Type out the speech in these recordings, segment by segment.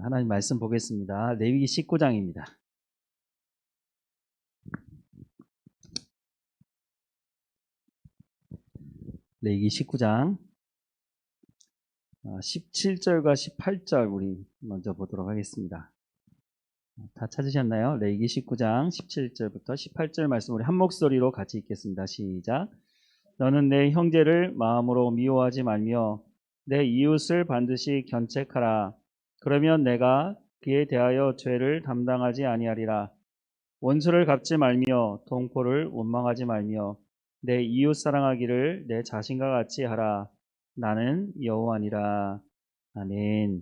하나님 말씀 보겠습니다. 레위기 19장입니다. 레위기 19장 17절과 18절 우리 먼저 보도록 하겠습니다. 다 찾으셨나요? 레위기 19장 17절부터 18절 말씀 우리 한 목소리로 같이 읽겠습니다. 시작. 너는 내 형제를 마음으로 미워하지 말며 내 이웃을 반드시 견책하라. 그러면 내가 그에 대하여 죄를 담당하지 아니하리라. 원수를 갚지 말며 동포를 원망하지 말며 내 이웃 사랑하기를 내 자신과 같이 하라. 나는 여호와니라. 아멘.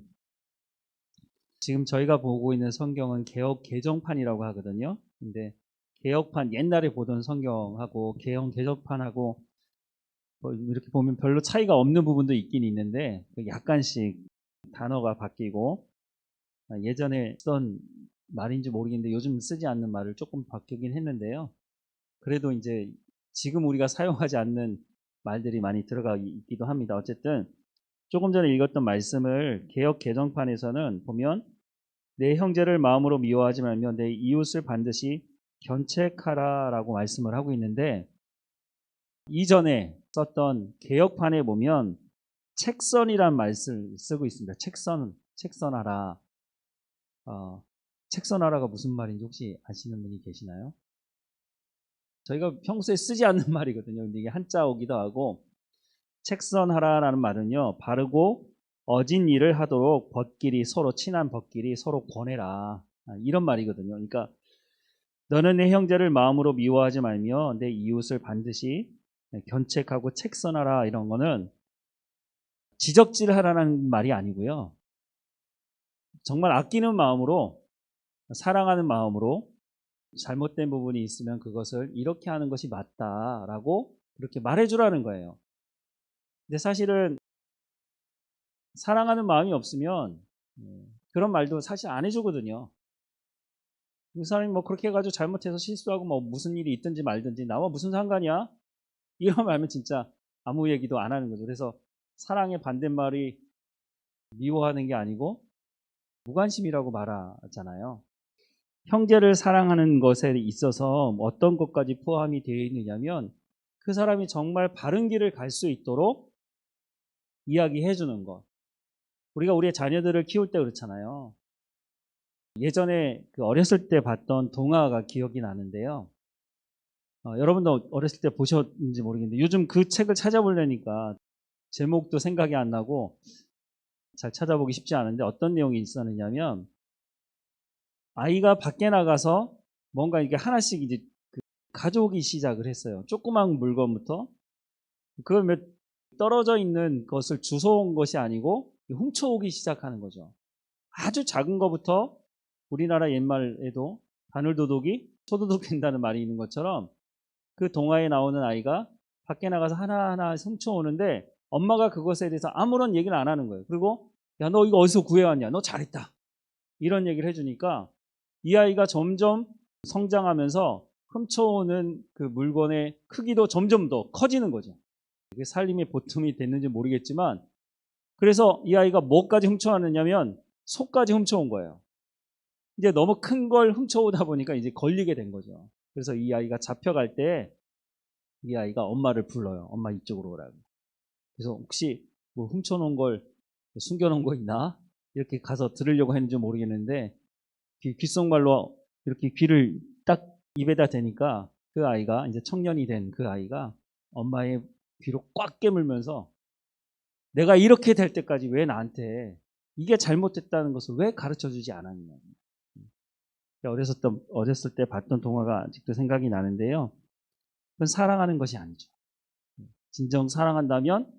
지금 저희가 보고 있는 성경은 개역 개정판이라고 하거든요. 근데 개역판 옛날에 보던 성경하고 개역 개정판하고 이렇게 보면 별로 차이가 없는 부분도 있긴 있는데 약간씩 단어가 바뀌고 예전에 쓰던 말인지 모르겠는데 요즘 쓰지 않는 말을 조금 바뀌긴 했는데요. 그래도 이제 지금 우리가 사용하지 않는 말들이 많이 들어가 있기도 합니다. 어쨌든 조금 전에 읽었던 말씀을 개역 개정판에서는 보면 내 형제를 마음으로 미워하지 말며 내 이웃을 반드시 견책하라 라고 말씀을 하고 있는데, 이전에 썼던 개역판에 보면 책선이란 말씀을 쓰고 있습니다. 책선하라. 책선하라가 무슨 말인지 혹시 아시는 분이 계시나요? 저희가 평소에 쓰지 않는 말이거든요. 근데 이게 한자어기도 하고, 책선하라라는 말은요, 바르고 어진 일을 하도록 서로 친한 벗끼리 서로 권해라, 이런 말이거든요. 그러니까 너는 내 형제를 마음으로 미워하지 말며 내 이웃을 반드시 견책하고 책선하라, 이런 거는 지적질하라는 말이 아니고요. 정말 아끼는 마음으로, 사랑하는 마음으로 잘못된 부분이 있으면 그것을 이렇게 하는 것이 맞다라고 그렇게 말해주라는 거예요. 근데 사실은 사랑하는 마음이 없으면 그런 말도 사실 안 해주거든요. 그 사람이 뭐 그렇게 해가지고 잘못해서 실수하고 뭐 무슨 일이 있든지 말든지 나와 무슨 상관이야? 이런 말하면 진짜 아무 얘기도 안 하는 거죠. 그래서 사랑의 반대말이 미워하는 게 아니고 무관심이라고 말하잖아요. 형제를 사랑하는 것에 있어서 어떤 것까지 포함이 되어 있느냐면 그 사람이 정말 바른 길을 갈 수 있도록 이야기해 주는 것. 우리가 우리의 자녀들을 키울 때 그렇잖아요. 예전에 어렸을 때 봤던 동화가 기억이 나는데요. 여러분도 어렸을 때 보셨는지 모르겠는데 요즘 그 책을 찾아보려니까 제목도 생각이 안 나고 잘 찾아보기 쉽지 않은데, 어떤 내용이 있었느냐면 아이가 밖에 나가서 뭔가 이게 하나씩 이제 가져오기 시작을 했어요. 조그만 물건부터. 그걸 떨어져 있는 것을 주워온 것이 아니고 훔쳐오기 시작하는 거죠. 아주 작은 것부터, 우리나라 옛말에도 바늘도둑이 소도둑 된다는 말이 있는 것처럼 그 동화에 나오는 아이가 밖에 나가서 하나하나 훔쳐오는데 엄마가 그것에 대해서 아무런 얘기를 안 하는 거예요. 그리고 야, 너 이거 어디서 구해왔냐? 너 잘했다. 이런 얘기를 해주니까 이 아이가 점점 성장하면서 훔쳐오는 그 물건의 크기도 점점 더 커지는 거죠. 이게 살림의 보탬이 됐는지 모르겠지만, 그래서 이 아이가 뭐까지 훔쳐왔느냐면 소까지 훔쳐온 거예요. 이제 너무 큰 걸 훔쳐오다 보니까 이제 걸리게 된 거죠. 그래서 이 아이가 잡혀갈 때 이 아이가 엄마를 불러요. 엄마 이쪽으로 오라고. 그래서 혹시 뭐 훔쳐놓은 걸 숨겨놓은 거 있나? 이렇게 가서 들으려고 했는지 모르겠는데 귓속말로 이렇게 귀를 딱 입에다 대니까 그 아이가, 이제 청년이 된 그 아이가 엄마의 귀로 꽉 깨물면서 내가 이렇게 될 때까지 왜 나한테 이게 잘못됐다는 것을 왜 가르쳐주지 않았냐. 어렸을 때 봤던 동화가 아직도 생각이 나는데요. 그건 사랑하는 것이 아니죠. 진정 사랑한다면,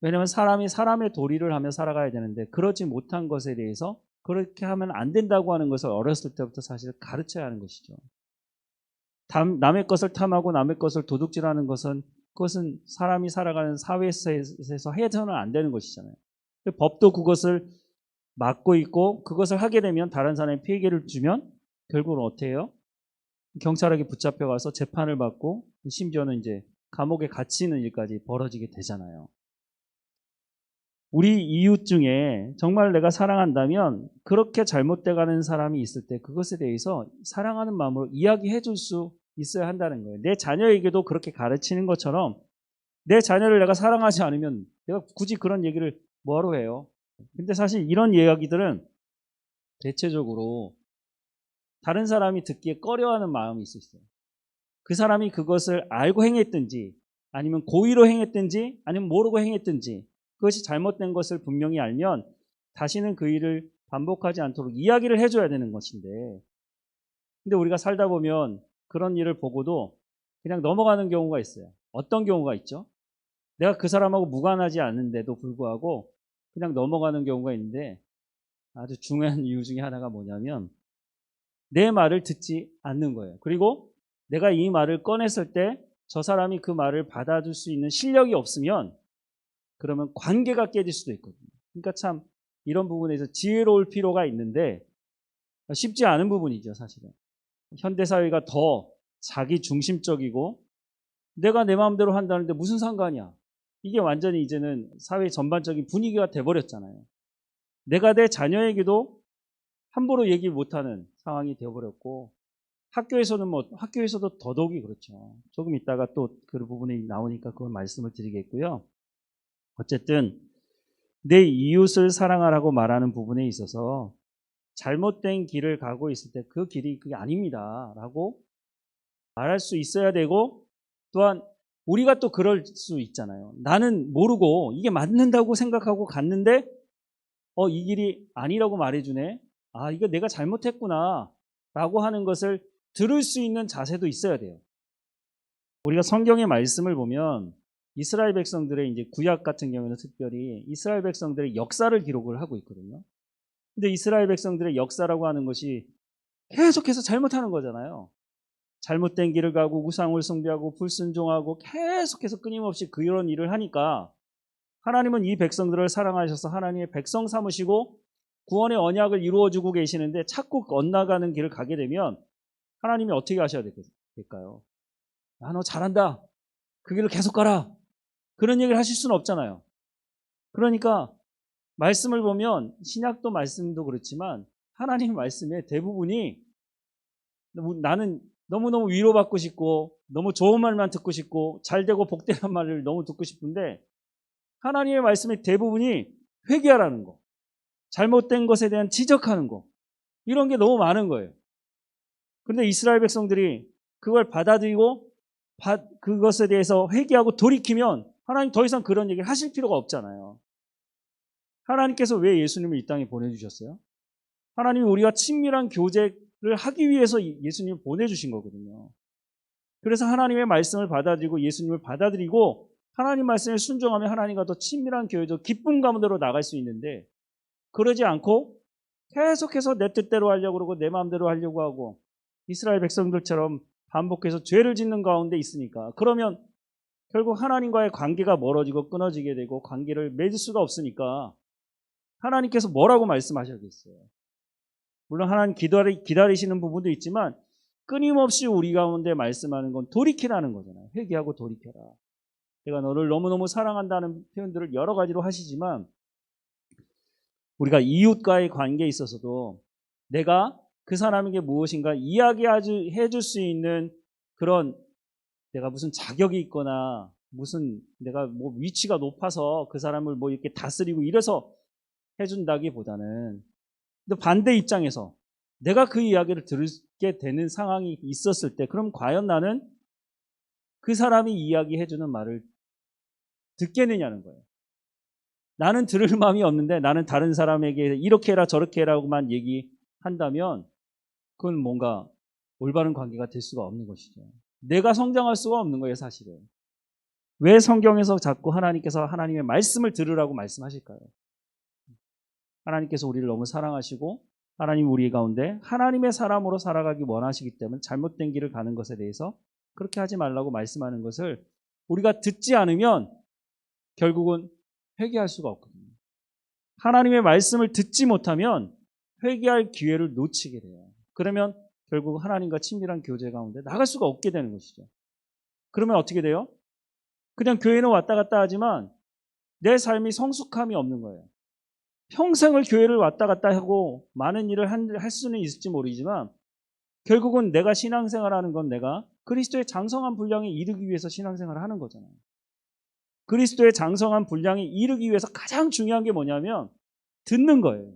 왜냐하면 사람이 사람의 도리를 하며 살아가야 되는데 그러지 못한 것에 대해서 그렇게 하면 안 된다고 하는 것을 어렸을 때부터 사실 가르쳐야 하는 것이죠. 남의 것을 탐하고 남의 것을 도둑질하는 것은, 그것은 사람이 살아가는 사회에서 해서는 안 되는 것이잖아요. 법도 그것을 막고 있고, 그것을 하게 되면 다른 사람이 피해를 주면 결국은 어떻게 해요? 경찰에게 붙잡혀가서 재판을 받고 심지어는 이제 감옥에 갇히는 일까지 벌어지게 되잖아요. 우리 이웃 중에 정말 내가 사랑한다면 그렇게 잘못돼가는 사람이 있을 때 그것에 대해서 사랑하는 마음으로 이야기해 줄 수 있어야 한다는 거예요. 내 자녀에게도 그렇게 가르치는 것처럼 내 자녀를 내가 사랑하지 않으면 내가 굳이 그런 얘기를 뭐하러 해요. 근데 사실 이런 이야기들은 대체적으로 다른 사람이 듣기에 꺼려하는 마음이 있을 수 있어요. 그 사람이 그것을 알고 행했든지 아니면 고의로 행했든지 아니면 모르고 행했든지 그것이 잘못된 것을 분명히 알면 다시는 그 일을 반복하지 않도록 이야기를 해줘야 되는 것인데, 근데 우리가 살다 보면 그런 일을 보고도 그냥 넘어가는 경우가 있어요. 어떤 경우가 있죠? 내가 그 사람하고 무관하지 않은데도 불구하고 그냥 넘어가는 경우가 있는데, 아주 중요한 이유 중에 하나가 뭐냐면 내 말을 듣지 않는 거예요. 그리고 내가 이 말을 꺼냈을 때 저 사람이 그 말을 받아줄 수 있는 실력이 없으면 그러면 관계가 깨질 수도 있거든요. 그러니까 참 이런 부분에서 지혜로울 필요가 있는데 쉽지 않은 부분이죠, 사실은. 현대사회가 더 자기 중심적이고 내가 내 마음대로 한다는데 무슨 상관이야. 이게 완전히 이제는 사회 전반적인 분위기가 돼버렸잖아요. 내가 내 자녀에게도 함부로 얘기 못하는 상황이 되어버렸고, 학교에서도 더더욱이 그렇죠. 조금 있다가 또 그 부분이 나오니까 그걸 말씀을 드리겠고요. 어쨌든 내 이웃을 사랑하라고 말하는 부분에 있어서 잘못된 길을 가고 있을 때 그 길이 그게 아닙니다 라고 말할 수 있어야 되고, 또한 우리가 또 그럴 수 있잖아요. 나는 모르고 이게 맞는다고 생각하고 갔는데 이 길이 아니라고 말해주네. 아, 이거 내가 잘못했구나 라고 하는 것을 들을 수 있는 자세도 있어야 돼요. 우리가 성경의 말씀을 보면 이스라엘 백성들의 이제 구약 같은 경우는 특별히 이스라엘 백성들의 역사를 기록을 하고 있거든요. 근데 이스라엘 백성들의 역사라고 하는 것이 계속해서 잘못하는 거잖아요. 잘못된 길을 가고 우상을 숭배하고 불순종하고 계속해서 끊임없이 그런 일을 하니까 하나님은 이 백성들을 사랑하셔서 하나님의 백성 삼으시고 구원의 언약을 이루어주고 계시는데 자꾸 엇나가는 길을 가게 되면 하나님이 어떻게 하셔야 될까요? 야, 너 잘한다. 그 길을 계속 가라. 그런 얘기를 하실 수는 없잖아요. 그러니까 말씀을 보면 신약도 말씀도 그렇지만 하나님의 말씀의 대부분이 나는 너무너무 위로받고 싶고 너무 좋은 말만 듣고 싶고 잘되고 복되는 말을 너무 듣고 싶은데 하나님의 말씀의 대부분이 회개하라는 거, 잘못된 것에 대한 지적하는 거, 이런 게 너무 많은 거예요. 그런데 이스라엘 백성들이 그걸 받아들이고 그것에 대해서 회개하고 돌이키면 하나님 더 이상 그런 얘기를 하실 필요가 없잖아요. 하나님께서 왜 예수님을 이 땅에 보내주셨어요? 하나님이 우리가 친밀한 교제를 하기 위해서 예수님을 보내주신 거거든요. 그래서 하나님의 말씀을 받아들이고 예수님을 받아들이고 하나님 말씀에 순종하면 하나님과 더 친밀한 교회도 기쁨 가운데로 나갈 수 있는데, 그러지 않고 계속해서 내 뜻대로 하려고 그러고 내 마음대로 하려고 하고 이스라엘 백성들처럼 반복해서 죄를 짓는 가운데 있으니까, 그러면 결국 하나님과의 관계가 멀어지고 끊어지게 되고 관계를 맺을 수가 없으니까 하나님께서 뭐라고 말씀하셨겠어요? 물론 하나님 기다리시는 부분도 있지만 끊임없이 우리 가운데 말씀하는 건 돌이키라는 거잖아요. 회개하고 돌이켜라. 내가 너를 너무너무 사랑한다는 표현들을 여러 가지로 하시지만 우리가 이웃과의 관계에 있어서도 내가 그 사람에게 무엇인가 이야기해 줄 수 있는 그런, 내가 무슨 자격이 있거나 무슨 내가 뭐 위치가 높아서 그 사람을 뭐 이렇게 다스리고 이래서 해준다기보다는, 근데 반대 입장에서 내가 그 이야기를 들게 되는 상황이 있었을 때 그럼 과연 나는 그 사람이 이야기해주는 말을 듣겠느냐는 거예요. 나는 들을 마음이 없는데 나는 다른 사람에게 이렇게 해라 저렇게 해라고만 얘기한다면 그건 뭔가 올바른 관계가 될 수가 없는 것이죠. 내가 성장할 수가 없는 거예요, 사실은. 왜 성경에서 자꾸 하나님께서 하나님의 말씀을 들으라고 말씀하실까요? 하나님께서 우리를 너무 사랑하시고 하나님 우리 가운데 하나님의 사람으로 살아가기 원하시기 때문에 잘못된 길을 가는 것에 대해서 그렇게 하지 말라고 말씀하는 것을 우리가 듣지 않으면 결국은 회개할 수가 없거든요. 하나님의 말씀을 듣지 못하면 회개할 기회를 놓치게 돼요. 그러면 결국 하나님과 친밀한 교제 가운데 나갈 수가 없게 되는 것이죠. 그러면 어떻게 돼요? 그냥 교회는 왔다 갔다 하지만 내 삶이 성숙함이 없는 거예요. 평생을 교회를 왔다 갔다 하고 많은 일을 할 수는 있을지 모르지만 결국은 내가 신앙생활하는 건 내가 그리스도의 장성한 분량에 이르기 위해서 신앙생활을 하는 거잖아요. 그리스도의 장성한 분량에 이르기 위해서 가장 중요한 게 뭐냐면 듣는 거예요.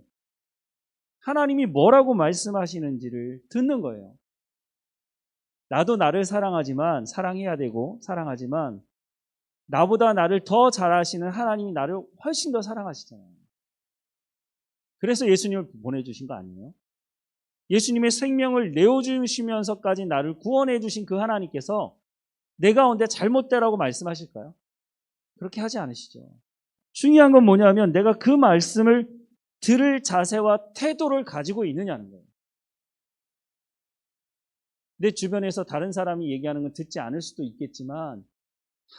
하나님이 뭐라고 말씀하시는지를 듣는 거예요. 나도 나를 사랑하지만 사랑해야 되고 사랑하지만 나보다 나를 더 잘 아시는 하나님이 나를 훨씬 더 사랑하시잖아요. 그래서 예수님을 보내주신 거 아니에요? 예수님의 생명을 내어주시면서까지 나를 구원해 주신 그 하나님께서 내 가운데 잘못되라고 말씀하실까요? 그렇게 하지 않으시죠. 중요한 건 뭐냐면 내가 그 말씀을 들을 자세와 태도를 가지고 있느냐는 거예요. 내 주변에서 다른 사람이 얘기하는 건 듣지 않을 수도 있겠지만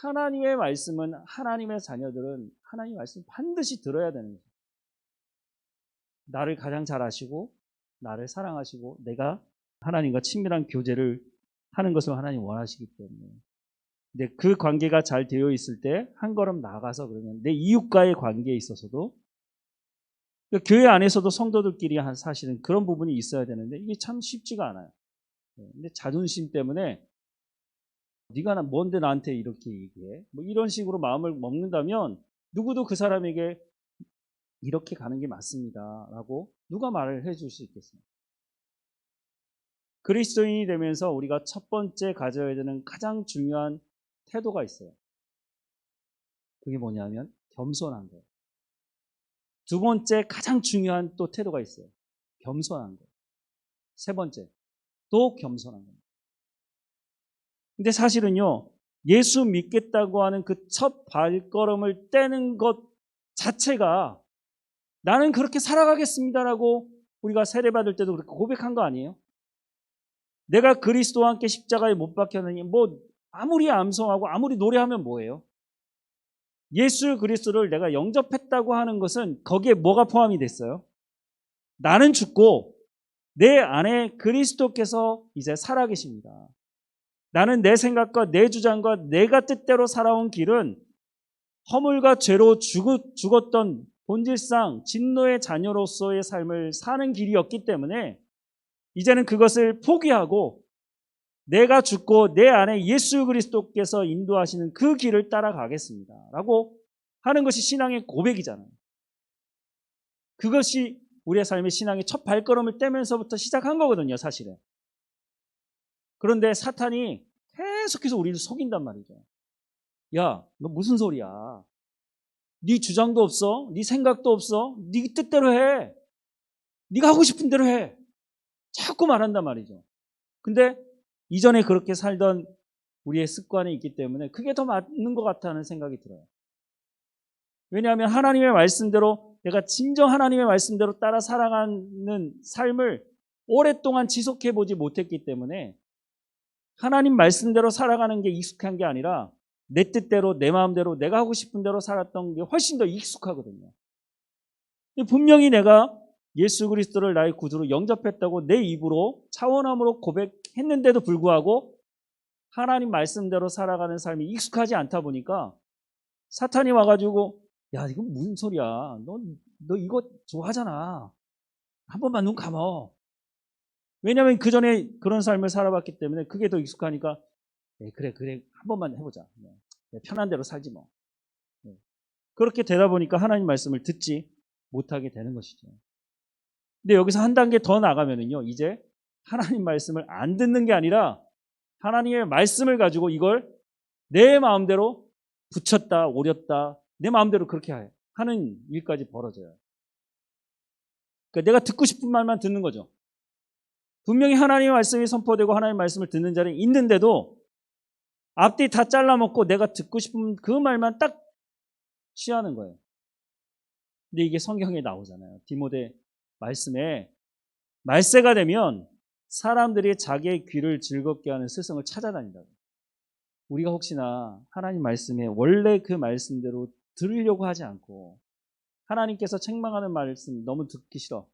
하나님의 말씀은 하나님의 자녀들은 하나님의 말씀 반드시 들어야 되는 거예요. 나를 가장 잘 아시고 나를 사랑하시고 내가 하나님과 친밀한 교제를 하는 것을 하나님 원하시기 때문에 근데 그 관계가 잘 되어 있을 때 한 걸음 나아가서 그러면 내 이웃과의 관계에 있어서도 그러니까 교회 안에서도 성도들끼리 사실은 그런 부분이 있어야 되는데 이게 참 쉽지가 않아요. 근데 자존심 때문에 네가 뭔데 나한테 이렇게 얘기해? 뭐 이런 식으로 마음을 먹는다면 누구도 그 사람에게 이렇게 가는 게 맞습니다. 라고 누가 말을 해줄 수 있겠어요? 그리스도인이 되면서 우리가 첫 번째 가져야 되는 가장 중요한 태도가 있어요. 그게 뭐냐면 겸손한 거예요. 두 번째 가장 중요한 또 태도가 있어요. 겸손한 거예요. 세 번째 또 겸손한 거예요. 근데 사실은요, 예수 믿겠다고 하는 그 첫 발걸음을 떼는 것 자체가 나는 그렇게 살아가겠습니다라고 우리가 세례받을 때도 그렇게 고백한 거 아니에요? 내가 그리스도와 함께 십자가에 못 박혔느니 뭐 아무리 암송하고 아무리 노래하면 뭐예요? 예수 그리스도를 내가 영접했다고 하는 것은 거기에 뭐가 포함이 됐어요? 나는 죽고 내 안에 그리스도께서 이제 살아계십니다. 나는 내 생각과 내 주장과 내가 뜻대로 살아온 길은 허물과 죄로 죽었던 본질상 진노의 자녀로서의 삶을 사는 길이었기 때문에 이제는 그것을 포기하고 내가 죽고 내 안에 예수 그리스도께서 인도하시는 그 길을 따라가겠습니다. 라고 하는 것이 신앙의 고백이잖아요. 그것이 우리의 삶의 신앙의 첫 발걸음을 떼면서부터 시작한 거거든요, 사실은. 그런데 사탄이 계속해서 우리를 속인단 말이죠. 야, 너 무슨 소리야? 네 주장도 없어? 네 생각도 없어? 네 뜻대로 해. 네가 하고 싶은 대로 해. 자꾸 말한단 말이죠. 근데 이전에 그렇게 살던 우리의 습관이 있기 때문에 그게 더 맞는 것 같다는 생각이 들어요. 왜냐하면 하나님의 말씀대로 내가 진정 하나님의 말씀대로 따라 살아가는 삶을 오랫동안 지속해보지 못했기 때문에 하나님 말씀대로 살아가는 게 익숙한 게 아니라 내 뜻대로 내 마음대로 내가 하고 싶은 대로 살았던 게 훨씬 더 익숙하거든요. 분명히 내가 예수 그리스도를 나의 구주로 영접했다고 내 입으로 차원함으로 고백했는데도 불구하고 하나님 말씀대로 살아가는 삶이 익숙하지 않다 보니까 사탄이 와가지고 야 이거 무슨 소리야 너 이거 좋아하잖아 한 번만 눈 감어. 왜냐하면 그 전에 그런 삶을 살아봤기 때문에 그게 더 익숙하니까 그래 한 번만 해보자. 편한 대로 살지 뭐. 그렇게 되다 보니까 하나님 말씀을 듣지 못하게 되는 것이죠. 근데 여기서 한 단계 더 나가면은요, 이제 하나님 말씀을 안 듣는 게 아니라 하나님의 말씀을 가지고 이걸 내 마음대로 붙였다, 오렸다, 내 마음대로 그렇게 하는 일까지 벌어져요. 그러니까 내가 듣고 싶은 말만 듣는 거죠. 분명히 하나님의 말씀이 선포되고 하나님의 말씀을 듣는 자는 있는데도 앞뒤 다 잘라먹고 내가 듣고 싶은 그 말만 딱 취하는 거예요. 근데 이게 성경에 나오잖아요. 디모데 말씀에 말세가 되면 사람들이 자기의 귀를 즐겁게 하는 스승을 찾아다닌다고. 우리가 혹시나 하나님 말씀에 원래 그 말씀대로 들으려고 하지 않고 하나님께서 책망하는 말씀 너무 듣기 싫어.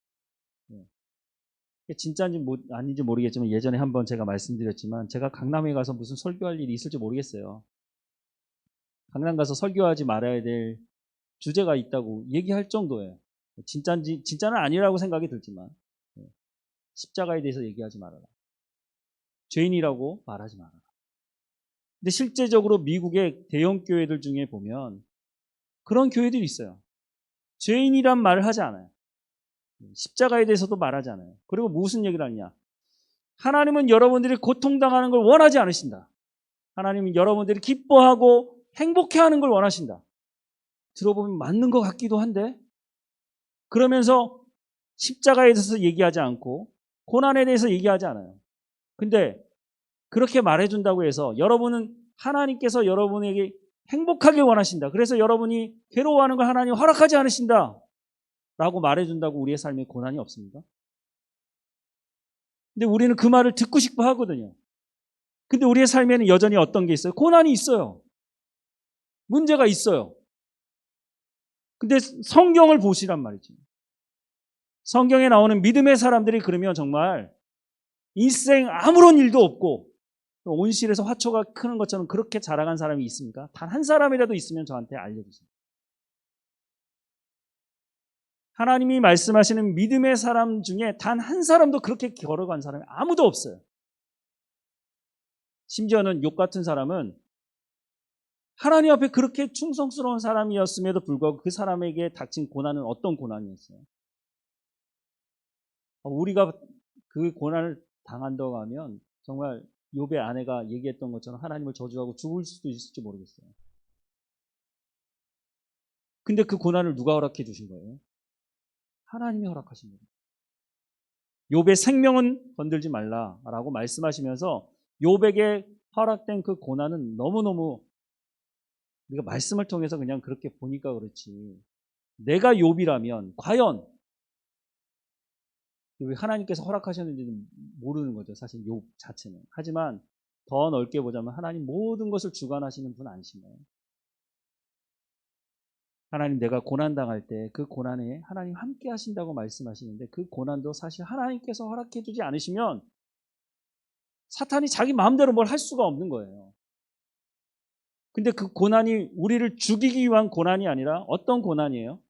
진짜인지 아닌지 모르겠지만 예전에 한번 제가 말씀드렸지만 제가 강남에 가서 무슨 설교할 일이 있을지 모르겠어요. 강남 가서 설교하지 말아야 될 주제가 있다고 얘기할 정도예요. 진짜는 아니라고 생각이 들지만 십자가에 대해서 얘기하지 말아라. 죄인이라고 말하지 말아라. 근데 실제적으로 미국의 대형 교회들 중에 보면 그런 교회들이 있어요. 죄인이란 말을 하지 않아요. 십자가에 대해서도 말하지 않아요. 그리고 무슨 얘기를 하느냐. 하나님은 여러분들이 고통당하는 걸 원하지 않으신다. 하나님은 여러분들이 기뻐하고 행복해하는 걸 원하신다. 들어보면 맞는 것 같기도 한데 그러면서 십자가에 대해서 얘기하지 않고 고난에 대해서 얘기하지 않아요. 근데 그렇게 말해준다고 해서 여러분은 하나님께서 여러분에게 행복하길 원하신다. 그래서 여러분이 괴로워하는 걸 하나님 허락하지 않으신다. 라고 말해준다고 우리의 삶에 고난이 없습니다. 근데 우리는 그 말을 듣고 싶어 하거든요. 근데 우리의 삶에는 여전히 어떤 게 있어요? 고난이 있어요. 문제가 있어요. 근데 성경을 보시란 말이죠. 성경에 나오는 믿음의 사람들이 그러면 정말 인생 아무런 일도 없고 온실에서 화초가 크는 것처럼 그렇게 자라간 사람이 있습니까? 단 한 사람이라도 있으면 저한테 알려주세요. 하나님이 말씀하시는 믿음의 사람 중에 단 한 사람도 그렇게 걸어간 사람이 아무도 없어요. 심지어는 욥 같은 사람은 하나님 앞에 그렇게 충성스러운 사람이었음에도 불구하고 그 사람에게 닥친 고난은 어떤 고난이었어요? 우리가 그 고난을 당한다고 하면 정말 욥의 아내가 얘기했던 것처럼 하나님을 저주하고 죽을 수도 있을지 모르겠어요. 근데 그 고난을 누가 허락해 주신 거예요? 하나님이 허락하신 거예요. 욥의 생명은 건들지 말라라고 말씀하시면서 욥에게 허락된 그 고난은 너무너무 우리가 말씀을 통해서 그냥 그렇게 보니까 그렇지. 내가 욥이라면 과연 하나님께서 허락하셨는지는 모르는 거죠. 사실 욥 자체는. 하지만 더 넓게 보자면 하나님 모든 것을 주관하시는 분 아니신가요? 하나님 내가 고난당할 때 그 고난에 하나님 함께 하신다고 말씀하시는데 그 고난도 사실 하나님께서 허락해 주지 않으시면 사탄이 자기 마음대로 뭘 할 수가 없는 거예요. 근데 그 고난이 우리를 죽이기 위한 고난이 아니라 어떤 고난이에요?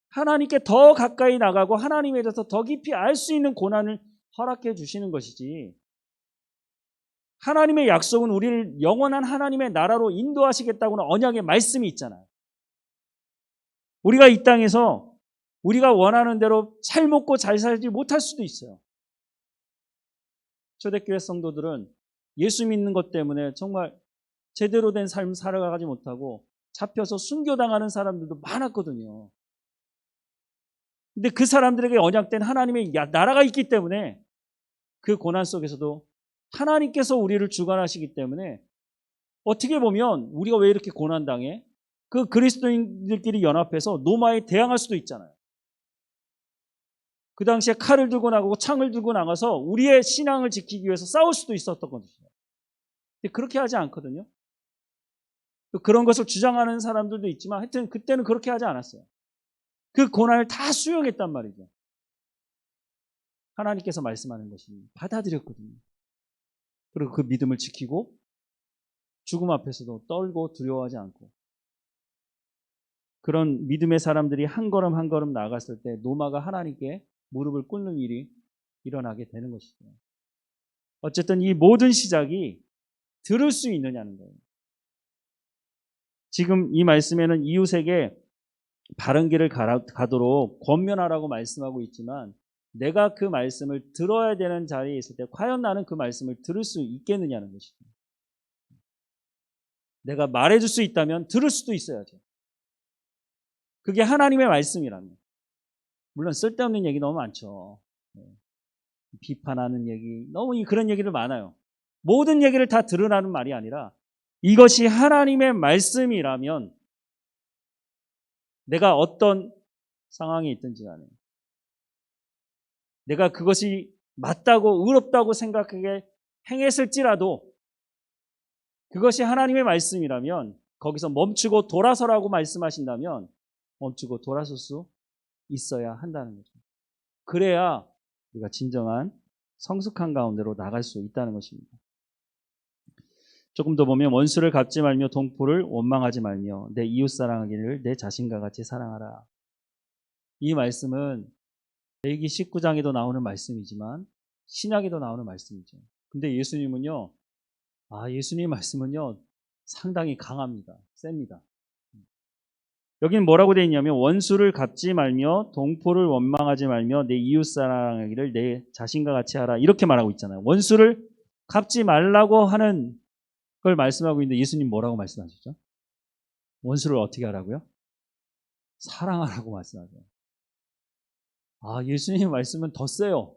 하나님께 더 가까이 나가고 하나님에 대해서 더 깊이 알 수 있는 고난을 허락해 주시는 것이지. 하나님의 약속은 우리를 영원한 하나님의 나라로 인도하시겠다고는 언약의 말씀이 있잖아요. 우리가 이 땅에서 우리가 원하는 대로 잘 먹고 잘 살지 못할 수도 있어요. 초대교회 성도들은 예수 믿는 것 때문에 정말 제대로 된 삶 살아가지 못하고 잡혀서 순교당하는 사람들도 많았거든요. 근데 그 사람들에게 언약된 하나님의 나라가 있기 때문에 그 고난 속에서도 하나님께서 우리를 주관하시기 때문에 어떻게 보면 우리가 왜 이렇게 고난당해? 그 그리스도인들끼리 연합해서 로마에 대항할 수도 있잖아요. 그 당시에 칼을 들고 나가고 창을 들고 나가서 우리의 신앙을 지키기 위해서 싸울 수도 있었던 거죠. 근데 그렇게 하지 않거든요. 그런 것을 주장하는 사람들도 있지만 하여튼 그때는 그렇게 하지 않았어요. 그 고난을 다 수용했단 말이죠. 하나님께서 말씀하는 것이 받아들였거든요. 그리고 그 믿음을 지키고 죽음 앞에서도 떨고 두려워하지 않고 그런 믿음의 사람들이 한 걸음 한 걸음 나아갔을 때 노마가 하나님께 무릎을 꿇는 일이 일어나게 되는 것이죠. 어쨌든 이 모든 시작이 들을 수 있느냐는 거예요. 지금 이 말씀에는 이웃에게 바른 길을 가도록 권면하라고 말씀하고 있지만 내가 그 말씀을 들어야 되는 자리에 있을 때 과연 나는 그 말씀을 들을 수 있겠느냐는 것이죠. 내가 말해줄 수 있다면 들을 수도 있어야죠. 그게 하나님의 말씀이라면. 물론 쓸데없는 얘기 너무 많죠. 비판하는 얘기, 너무 그런 얘기를 많아요. 모든 얘기를 다 들으라는 말이 아니라 이것이 하나님의 말씀이라면 내가 어떤 상황에 있든지 간에 내가 그것이 맞다고 의롭다고 생각하게 행했을지라도 그것이 하나님의 말씀이라면 거기서 멈추고 돌아서라고 말씀하신다면 멈추고 돌아설 수 있어야 한다는 거죠. 그래야 우리가 진정한 성숙한 가운데로 나갈 수 있다는 것입니다. 조금 더 보면 원수를 갚지 말며 동포를 원망하지 말며 내 이웃 사랑하기를 내 자신과 같이 사랑하라. 이 말씀은 레위기 19장에도 나오는 말씀이지만 신약에도 나오는 말씀이죠. 근데 예수님은요, 예수님 말씀은요, 상당히 강합니다. 셉니다. 여기는 뭐라고 되어 있냐면 원수를 갚지 말며 동포를 원망하지 말며 내 이웃 사랑하기를 내 자신과 같이 하라. 이렇게 말하고 있잖아요. 원수를 갚지 말라고 하는 걸 말씀하고 있는데 예수님 뭐라고 말씀하시죠? 원수를 어떻게 하라고요? 사랑하라고 말씀하죠. 예수님 말씀은 더 세요.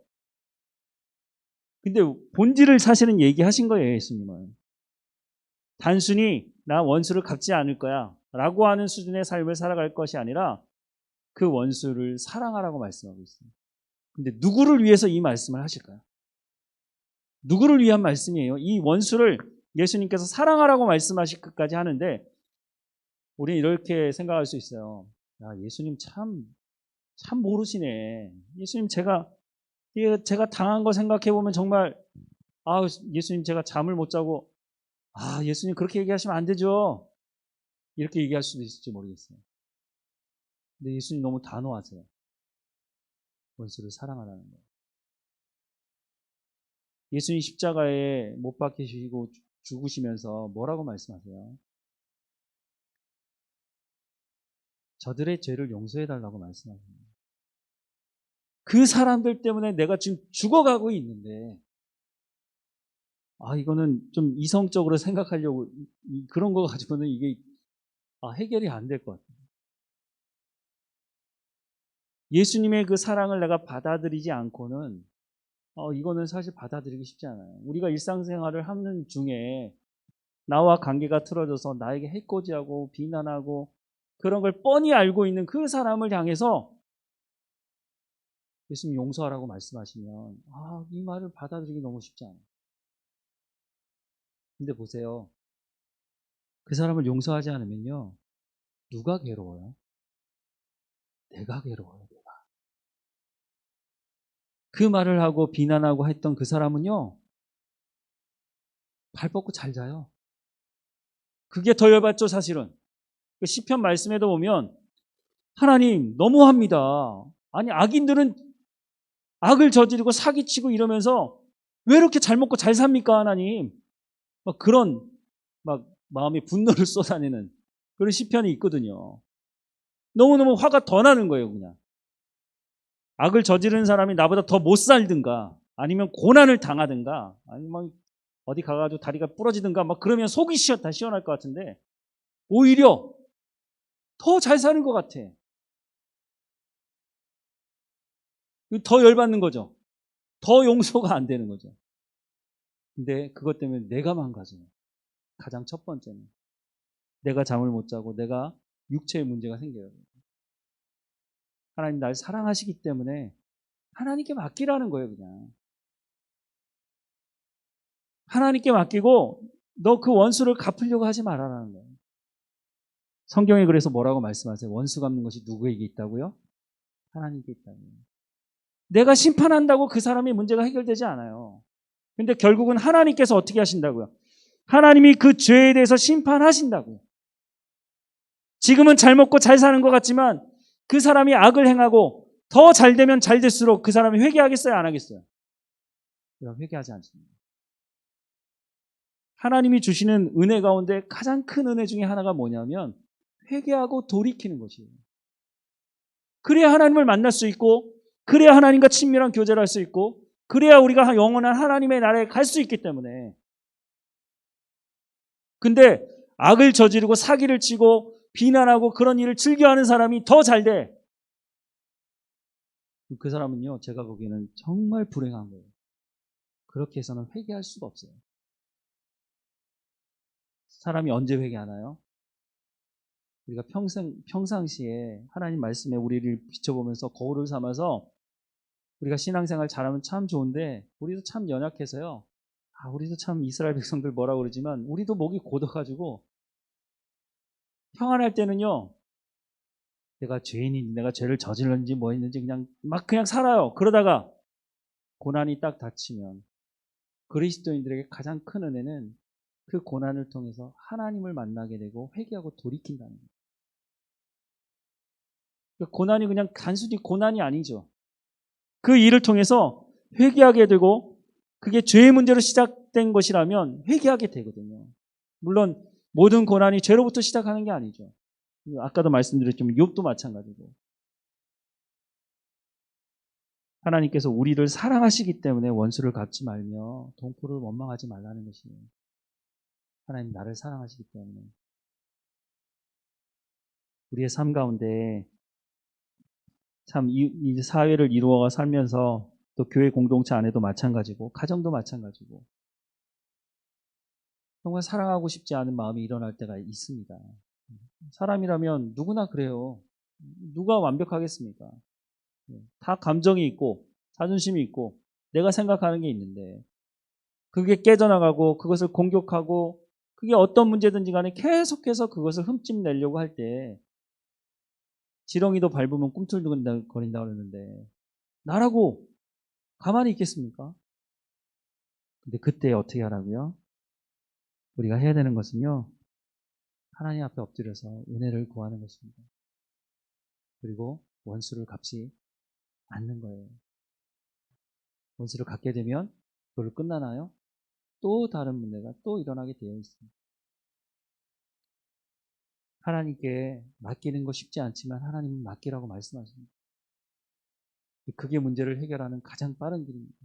근데 본질을 사실은 얘기하신 거예요, 예수님은. 단순히 나 원수를 갚지 않을 거야 라고 하는 수준의 삶을 살아갈 것이 아니라 그 원수를 사랑하라고 말씀하고 있어요. 근데 누구를 위해서 이 말씀을 하실까요? 누구를 위한 말씀이에요? 이 원수를 예수님께서 사랑하라고 말씀하실 것까지 하는데 우리는 이렇게 생각할 수 있어요. 예수님 참 모르시네. 예수님 제가 당한 거 생각해 보면 정말 예수님 제가 잠을 못 자고 예수님 그렇게 얘기하시면 안 되죠. 이렇게 얘기할 수도 있을지 모르겠어요. 근데 예수님 너무 단호하세요. 원수를 사랑하라는 거예요. 예수님 십자가에 못 박히시고 죽으시면서 뭐라고 말씀하세요? 저들의 죄를 용서해달라고 말씀하십니다. 그 사람들 때문에 내가 지금 죽어가고 있는데 이거는 좀 이성적으로 생각하려고 그런 거 가지고는 이게 해결이 안 될 것 같아요. 예수님의 그 사랑을 내가 받아들이지 않고는 이거는 사실 받아들이기 쉽지 않아요. 우리가 일상생활을 하는 중에 나와 관계가 틀어져서 나에게 해코지하고 비난하고 그런 걸 뻔히 알고 있는 그 사람을 향해서 예수님 용서하라고 말씀하시면 이 말을 받아들이기 너무 쉽지 않아요. 근데 보세요. 그 사람을 용서하지 않으면요. 누가 괴로워요? 내가 괴로워요. 내가. 그 말을 하고 비난하고 했던 그 사람은요. 발 뻗고 잘 자요. 그게 더 열받죠 사실은. 그 시편 말씀에도 보면 하나님 너무합니다. 아니 악인들은 악을 저지르고 사기치고 이러면서 왜 이렇게 잘 먹고 잘 삽니까 하나님. 막 그런 마음의 분노를 쏟아내는 그런 시편이 있거든요. 너무너무 화가 더 나는 거예요 그냥. 악을 저지르는 사람이 나보다 더 못 살든가 아니면 고난을 당하든가 아니면 어디 가가지고 다리가 부러지든가 막 그러면 속이 다 시원할 것 같은데 오히려 더 잘 사는 것 같아. 더 열받는 거죠. 더 용서가 안 되는 거죠. 근데 그것 때문에 내가 망가져요. 가장 첫 번째는 내가 잠을 못 자고 내가 육체의 문제가 생겨요. 하나님 날 사랑하시기 때문에 하나님께 맡기라는 거예요 그냥. 하나님께 맡기고 너 그 원수를 갚으려고 하지 말아라는 거예요. 성경에 그래서 뭐라고 말씀하세요? 원수 갚는 것이 누구에게 있다고요? 하나님께 있다고요. 내가 심판한다고 그 사람의 문제가 해결되지 않아요. 근데 결국은 하나님께서 어떻게 하신다고요? 하나님이 그 죄에 대해서 심판하신다고요. 지금은 잘 먹고 잘 사는 것 같지만 그 사람이 악을 행하고 더 잘 되면 잘 될수록 그 사람이 회개하겠어요? 안 하겠어요? 회개하지 않습니다. 하나님이 주시는 은혜 가운데 가장 큰 은혜 중에 하나가 뭐냐면 회개하고 돌이키는 것이에요. 그래야 하나님을 만날 수 있고 그래야 하나님과 친밀한 교제를 할 수 있고 그래야 우리가 영원한 하나님의 나라에 갈 수 있기 때문에. 근데 악을 저지르고 사기를 치고 비난하고 그런 일을 즐겨하는 사람이 더 잘 돼. 그 사람은요 제가 보기에는 정말 불행한 거예요. 그렇게 해서는 회개할 수가 없어요. 사람이 언제 회개하나요? 우리가 평상시에 하나님 말씀에 우리를 비춰보면서 거울을 삼아서 우리가 신앙생활 잘하면 참 좋은데 우리도 참 연약해서요. 우리도 참 이스라엘 백성들 뭐라고 그러지만 우리도 목이 곧아가지고 평안할 때는요. 내가 죄인인지 내가 죄를 저질렀는지 뭐 했는지 그냥 살아요. 그러다가 고난이 딱 닥치면 그리스도인들에게 가장 큰 은혜는 그 고난을 통해서 하나님을 만나게 되고 회개하고 돌이킨다는 거예요. 그 고난이 그냥 단순히 고난이 아니죠. 그 일을 통해서 회개하게 되고 그게 죄의 문제로 시작된 것이라면 회개하게 되거든요. 물론 모든 고난이 죄로부터 시작하는 게 아니죠. 아까도 말씀드렸지만 욥도 마찬가지고. 하나님께서 우리를 사랑하시기 때문에 원수를 갚지 말며 동포를 원망하지 말라는 것이에요. 하나님 나를 사랑하시기 때문에. 우리의 삶 가운데 참 이 사회를 이루어가 살면서 또 교회 공동체 안에도 마찬가지고 가정도 마찬가지고 정말 사랑하고 싶지 않은 마음이 일어날 때가 있습니다. 사람이라면 누구나 그래요. 누가 완벽하겠습니까? 다 감정이 있고 자존심이 있고 내가 생각하는 게 있는데 그게 깨져나가고 그것을 공격하고 그게 어떤 문제든지 간에 계속해서 그것을 흠집내려고 할 때 지렁이도 밟으면 꿈틀거린다 그러는데 나라고 가만히 있겠습니까? 근데 그때 어떻게 하라고요? 우리가 해야 되는 것은요. 하나님 앞에 엎드려서 은혜를 구하는 것입니다. 그리고 원수를 갚지 않는 거예요. 원수를 갚게 되면 그걸로 끝나나요? 또 다른 문제가 또 일어나게 되어 있습니다. 하나님께 맡기는 거 쉽지 않지만 하나님은 맡기라고 말씀하십니다. 그게 문제를 해결하는 가장 빠른 길입니다.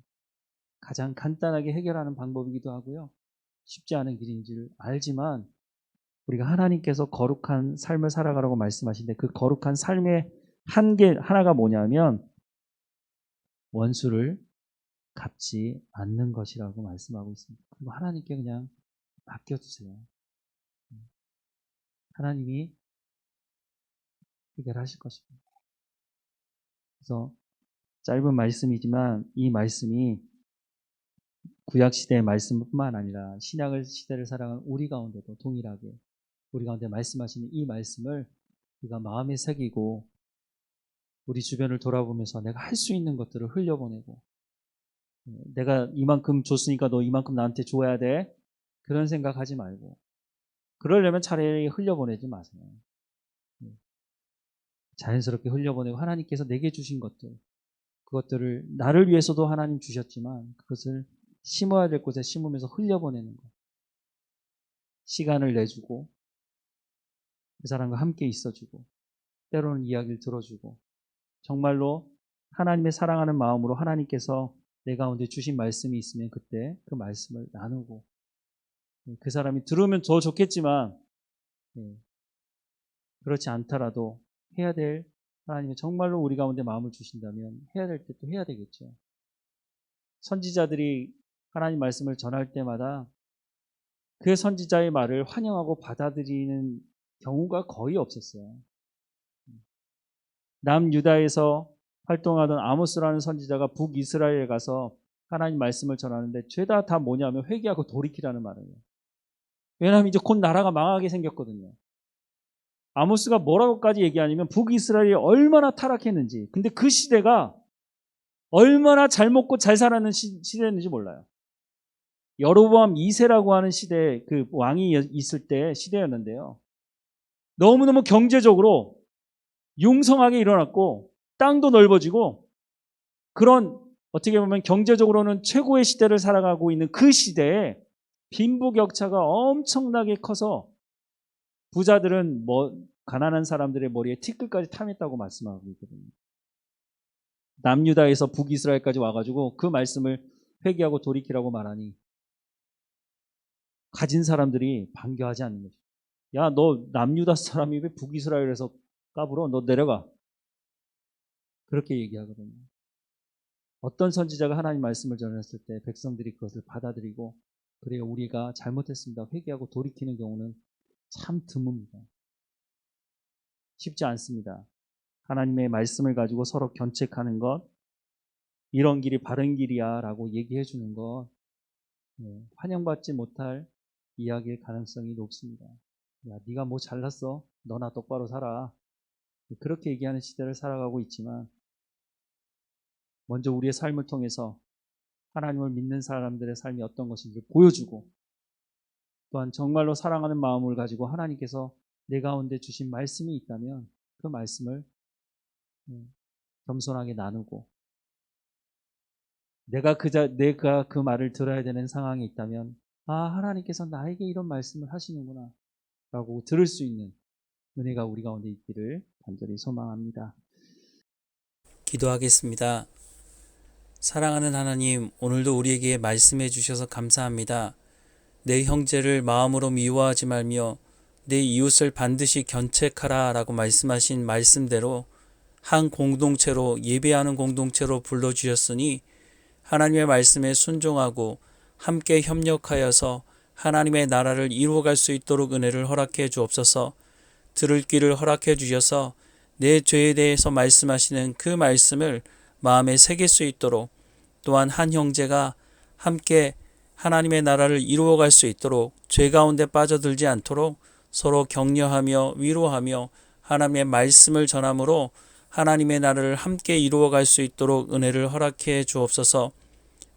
가장 간단하게 해결하는 방법이기도 하고요. 쉽지 않은 길인 줄 알지만 우리가 하나님께서 거룩한 삶을 살아가라고 말씀하시는데 그 거룩한 삶의 하나가 뭐냐면 원수를 갚지 않는 것이라고 말씀하고 있습니다. 그리고 하나님께 그냥 맡겨주세요. 하나님이 해결하실 것입니다. 그래서 짧은 말씀이지만 이 말씀이 구약시대의 말씀뿐만 아니라 신약 시대를 살아가는 우리 가운데도 동일하게 우리 가운데 말씀하시는 이 말씀을 우리가 마음에 새기고 우리 주변을 돌아보면서 내가 할 수 있는 것들을 흘려보내고 내가 이만큼 줬으니까 너 이만큼 나한테 줘야 돼. 그런 생각하지 말고 그러려면 차라리 흘려보내지 마세요. 자연스럽게 흘려보내고 하나님께서 내게 주신 것들 그것들을 나를 위해서도 하나님 주셨지만 그것을 심어야 될 곳에 심으면서 흘려보내는 것. 시간을 내주고 그 사람과 함께 있어주고 때로는 이야기를 들어주고 정말로 하나님의 사랑하는 마음으로 하나님께서 내 가운데 주신 말씀이 있으면 그때 그 말씀을 나누고 그 사람이 들으면 더 좋겠지만 그렇지 않더라도 해야 될 하나님이 정말로 우리 가운데 마음을 주신다면 해야 될 때 또 해야 되겠죠. 선지자들이 하나님 말씀을 전할 때마다 그 선지자의 말을 환영하고 받아들이는 경우가 거의 없었어요. 남유다에서 활동하던 아모스라는 선지자가 북이스라엘에 가서 하나님 말씀을 전하는데 죄다 다 뭐냐면 회개하고 돌이키라는 말이에요. 왜냐하면 이제 곧 나라가 망하게 생겼거든요. 아모스가 뭐라고까지 얘기하냐면 북이스라엘이 얼마나 타락했는지 근데 그 시대가 얼마나 잘 먹고 잘 살았는 시대였는지 몰라요. 여로보암 2세라고 하는 시대 그 왕이 있을 때 시대였는데요. 너무너무 경제적으로 융성하게 일어났고 땅도 넓어지고 그런 어떻게 보면 경제적으로는 최고의 시대를 살아가고 있는 그 시대에 빈부격차가 엄청나게 커서 부자들은 가난한 사람들의 머리에 티끌까지 탐했다고 말씀하고 있거든요. 남유다에서 북이스라엘까지 와가지고 그 말씀을 회개하고 돌이키라고 말하니 가진 사람들이 반겨하지 않는 거죠. 야, 너 남유다 사람이 왜 북이스라엘에서 까불어? 너 내려가. 그렇게 얘기하거든요. 어떤 선지자가 하나님 말씀을 전했을 때 백성들이 그것을 받아들이고 그래요 우리가 잘못했습니다. 회개하고 돌이키는 경우는 참 드뭅니다. 쉽지 않습니다. 하나님의 말씀을 가지고 서로 견책하는 것 이런 길이 바른 길이야 라고 얘기해 주는 것 환영받지 못할 이야기의 가능성이 높습니다. 야, 네가 뭐 잘났어? 너나 똑바로 살아. 그렇게 얘기하는 시대를 살아가고 있지만 먼저 우리의 삶을 통해서 하나님을 믿는 사람들의 삶이 어떤 것인지 보여주고 또한 정말로 사랑하는 마음을 가지고 하나님께서 내 가운데 주신 말씀이 있다면 그 말씀을 겸손하게 나누고, 내가 그 말을 들어야 되는 상황이 있다면 하나님께서 나에게 이런 말씀을 하시는구나 라고 들을 수 있는 은혜가 우리 가운데 있기를 간절히 소망합니다. 기도하겠습니다. 사랑하는 하나님, 오늘도 우리에게 말씀해 주셔서 감사합니다. 내 형제를 마음으로 미워하지 말며 내 이웃을 반드시 견책하라 라고 말씀하신 말씀대로 한 공동체로, 예배하는 공동체로 불러주셨으니 하나님의 말씀에 순종하고 함께 협력하여서 하나님의 나라를 이루어갈 수 있도록 은혜를 허락해 주옵소서. 들을 귀를 허락해 주셔서 내 죄에 대해서 말씀하시는 그 말씀을 마음에 새길 수 있도록, 또한 한 형제가 함께 하나님의 나라를 이루어갈 수 있도록 죄 가운데 빠져들지 않도록 서로 격려하며 위로하며 하나님의 말씀을 전함으로 하나님의 나라를 함께 이루어갈 수 있도록 은혜를 허락해 주옵소서.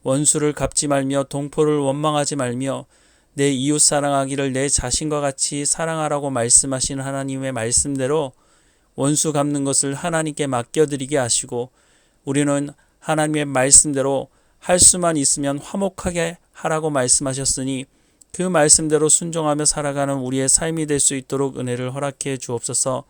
원수를 갚지 말며 동포를 원망하지 말며 내 이웃 사랑하기를 내 자신과 같이 사랑하라고 말씀하신 하나님의 말씀대로 원수 갚는 것을 하나님께 맡겨드리게 하시고, 우리는 하나님의 말씀대로 할 수만 있으면 화목하게 하라고 말씀하셨으니 그 말씀대로 순종하며 살아가는 우리의 삶이 될 수 있도록 은혜를 허락해 주옵소서.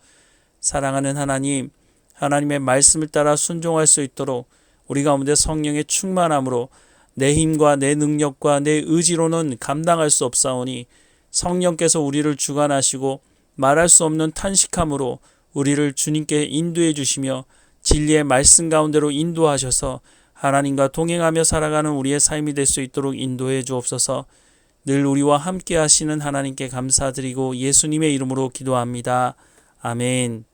사랑하는 하나님, 하나님의 말씀을 따라 순종할 수 있도록 우리 가운데 성령의 충만함으로 내 힘과 내 능력과 내 의지로는 감당할 수 없사오니 성령께서 우리를 주관하시고 말할 수 없는 탄식함으로 우리를 주님께 인도해 주시며 진리의 말씀 가운데로 인도하셔서 하나님과 동행하며 살아가는 우리의 삶이 될 수 있도록 인도해 주옵소서. 늘 우리와 함께 하시는 하나님께 감사드리고 예수님의 이름으로 기도합니다. 아멘.